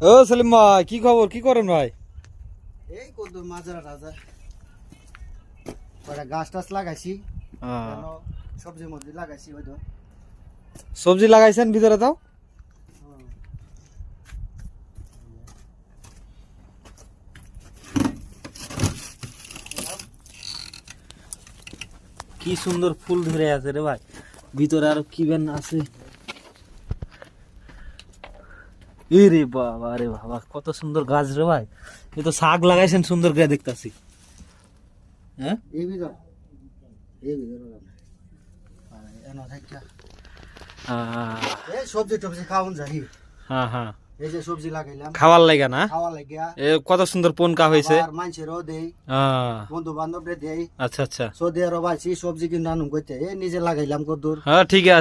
ও সেলিম ভাই, কি খবর, কি করেন ভাই? এই কদ্দুর মাজরা টাজা কটা গাছ টাছ লাগাইছি, কেন সবজির মধ্যে লাগাইছি হয়তো। সবজি লাগাইছেন ভিতরে তাও? কি সুন্দর ফুল ধরে আছে রে ভাই, ভিতরে আরো কি বেন আছে। এ রে বাবা, রে বাবা, কত সুন্দর গাছ রে ভাই। এ তো শাক লাগাইছেন সুন্দর করে দেখতাছি। হ্যাঁ, এই ভিতর এনো থাইকা এই সবজি টবজি খাওন যাই। হ্যাঁ হ্যাঁ, এই যে সবজি লাগাইলাম খাওয়ার লাগা না? খাওয়া লাগিয়া, এ কত সুন্দর পনকা হয়েছে। আর মানুষেরও দেই, হ্যাঁ, বন্ধু বান্ধবরে দেই। আচ্ছা আচ্ছা, সৌদি আরব আছি, সবজি কিনা আনুম করতে, এই নিজে লাগাইলাম কদ্দুর। হ্যাঁ ঠিক আছে।